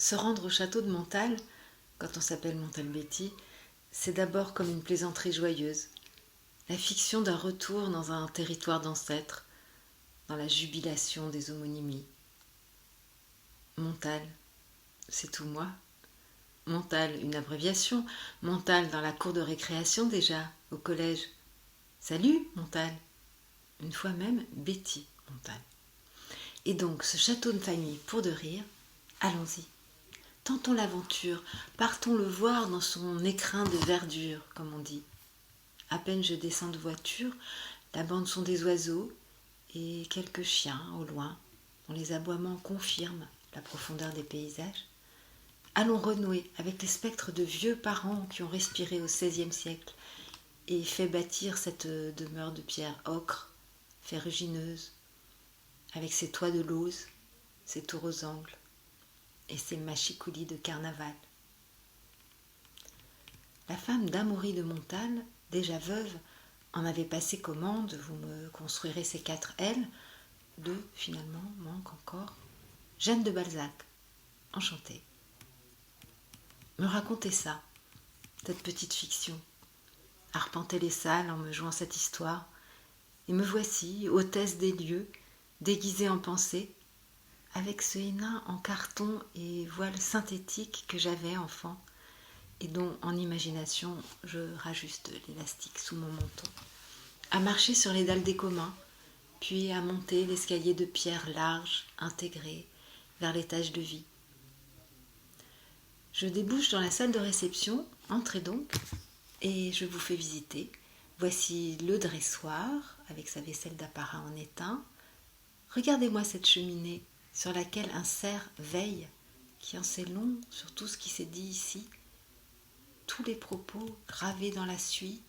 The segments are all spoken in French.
Se rendre au château de Montal, quand on s'appelle Montalbetti, c'est d'abord comme une plaisanterie joyeuse, la fiction d'un retour dans un territoire d'ancêtres, dans la jubilation des homonymies. Montal, c'est tout moi. Montal, une abréviation. Montal dans la cour de récréation déjà, au collège. Salut, Montal. Une fois même, Betty Montal. Et donc, ce château de famille pour de rire, allons-y. Tentons l'aventure, partons le voir dans son écrin de verdure, comme on dit. À peine je descends de voiture, la bande son des oiseaux et quelques chiens au loin, dont les aboiements confirment la profondeur des paysages. Allons renouer avec les spectres de vieux parents qui ont respiré au XVIe siècle et fait bâtir cette demeure de pierre ocre, ferrugineuse, avec ses toits de lauze, ses tours aux angles et ses machicoulis de carnaval. La femme d'Amaury de Montal, déjà veuve, en avait passé commande, vous me construirez ces 4 L, 2 finalement, manquent encore. Jeanne de Balzac, enchantée. Me racontez ça, cette petite fiction. Arpenter les salles en me jouant cette histoire, et me voici, hôtesse des lieux, déguisée en pensée, avec ce hennin en carton et voile synthétique que j'avais enfant, et dont, en imagination, je rajuste l'élastique sous mon menton, à marcher sur les dalles des communs, puis à monter l'escalier de pierre large, intégré, vers l'étage de vie. Je débouche dans la salle de réception, entrez donc, et je vous fais visiter. Voici le dressoir, avec sa vaisselle d'apparat en étain. Regardez-moi cette cheminée, sur laquelle un cerf veille, qui en sait long sur tout ce qui s'est dit ici, tous les propos gravés dans la suie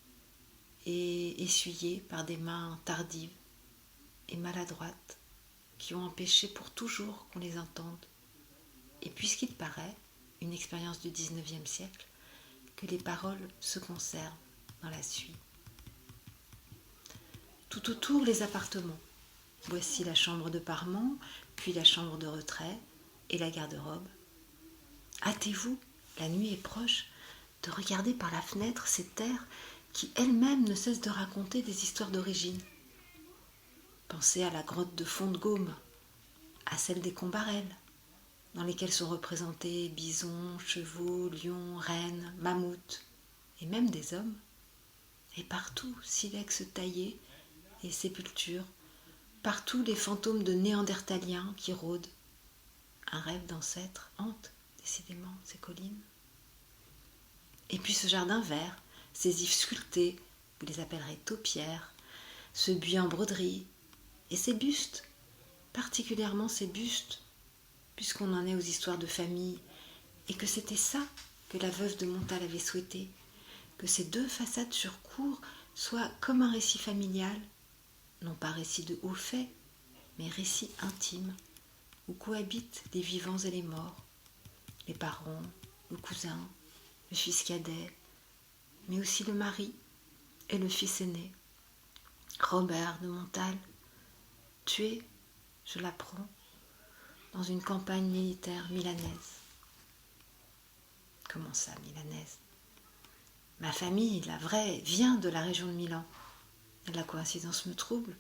et essuyés par des mains tardives et maladroites qui ont empêché pour toujours qu'on les entende. Et puisqu'il paraît, une expérience du XIXe siècle, que les paroles se conservent dans la suie. Tout autour, les appartements. Voici la chambre de parement, puis la chambre de retrait et la garde-robe. Hâtez-vous, la nuit est proche, de regarder par la fenêtre ces terres qui elles-mêmes ne cessent de raconter des histoires d'origine. Pensez à la grotte de Font-de-Gaume, à celle des Combarelles, dans lesquelles sont représentés bisons, chevaux, lions, rennes, mammouths, et même des hommes. Et partout, silex taillés et sépultures, partout les fantômes de néandertaliens qui rôdent. Un rêve d'ancêtre hante décidément ces collines. Et puis ce jardin vert, ces ifs sculptés, vous les appellerez taupières, ce buis en broderie, et ces bustes, particulièrement ces bustes, puisqu'on en est aux histoires de famille, et que c'était ça que la veuve de Montal avait souhaité, que ces 2 façades sur cour soient comme un récit familial, non pas récit de hauts faits, mais récit intime, où cohabitent les vivants et les morts, les parents, le cousin, le fils cadet, mais aussi le mari et le fils aîné, Robert de Montal, tué, je l'apprends, dans une campagne militaire milanaise. Comment ça, milanaise? Ma famille, la vraie, vient de la région de Milan. Et la coïncidence me trouble.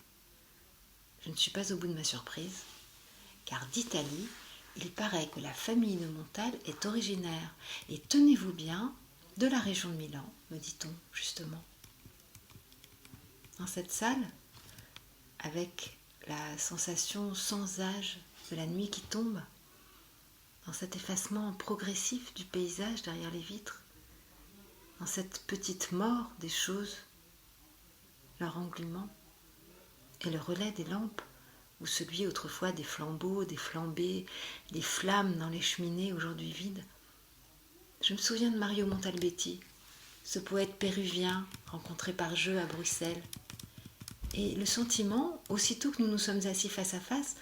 Je ne suis pas au bout de ma surprise, car d'Italie, il paraît que la famille de Montal est originaire, et tenez-vous bien, de la région de Milan, me dit-on justement. Dans cette salle, avec la sensation sans âge de la nuit qui tombe, dans cet effacement progressif du paysage derrière les vitres, dans cette petite mort des choses, leur englument, et le relais des lampes, ou celui autrefois des flambeaux, des flambées, des flammes dans les cheminées aujourd'hui vides. Je me souviens de Mario Montalbetti, ce poète péruvien rencontré par jeu à Bruxelles, et le sentiment, aussitôt que nous nous sommes assis face à face,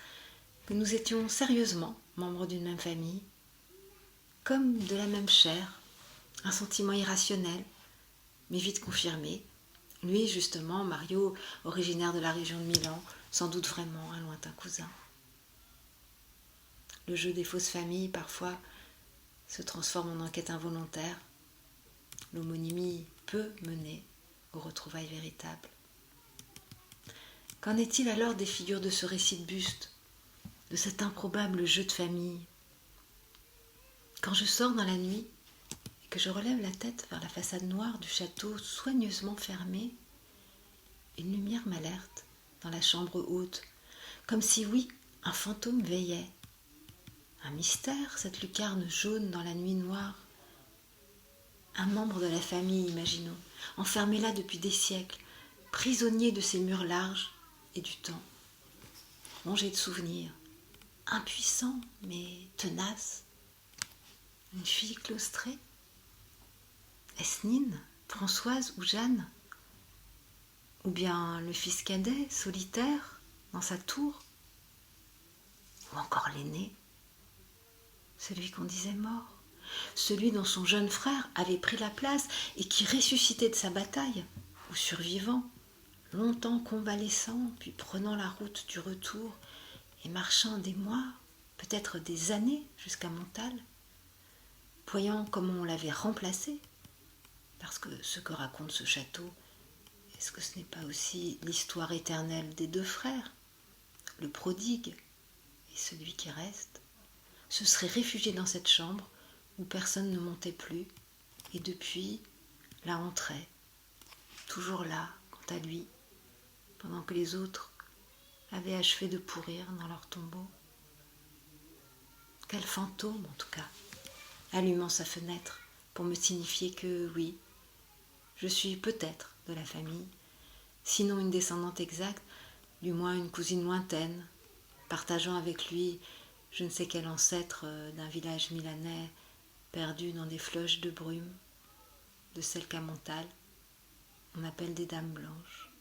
que nous étions sérieusement membres d'une même famille, comme de la même chair, un sentiment irrationnel, mais vite confirmé. Lui, justement, Mario, originaire de la région de Milan, sans doute vraiment un lointain cousin. Le jeu des fausses familles, parfois, se transforme en enquête involontaire. L'homonymie peut mener aux retrouvailles véritables. Qu'en est-il alors des figures de ce récit de buste, de cet improbable jeu de famille? Quand je sors dans la nuit et que je relève la tête vers la façade noire du château soigneusement fermée, une lumière m'alerte dans la chambre haute, comme si, oui, un fantôme veillait. Un mystère, cette lucarne jaune dans la nuit noire. Un membre de la famille, imaginons, enfermé là depuis des siècles, prisonnier de ces murs larges et du temps. Rongé de souvenirs, impuissant mais tenace. Une fille claustrée? Est-ce Nine, Françoise ou Jeanne? Ou bien le fils cadet, solitaire, dans sa tour? Ou encore l'aîné, celui qu'on disait mort, celui dont son jeune frère avait pris la place et qui ressuscitait de sa bataille, ou survivant, longtemps convalescent, puis prenant la route du retour et marchant des mois, peut-être des années jusqu'à Montal, voyant comment on l'avait remplacé, parce que ce que raconte ce château, est-ce que ce n'est pas aussi l'histoire éternelle des deux frères, le prodigue et celui qui reste, se serait réfugié dans cette chambre où personne ne montait plus, et depuis, la entrait, toujours là, quant à lui, pendant que les autres avaient achevé de pourrir dans leur tombeau. Quel fantôme, en tout cas, allumant sa fenêtre pour me signifier que, oui, je suis peut-être de la famille, sinon une descendante exacte, du moins une cousine lointaine, partageant avec lui je ne sais quel ancêtre d'un village milanais perdu dans des floches de brume, de celles qu'à Montal on appelle des dames blanches.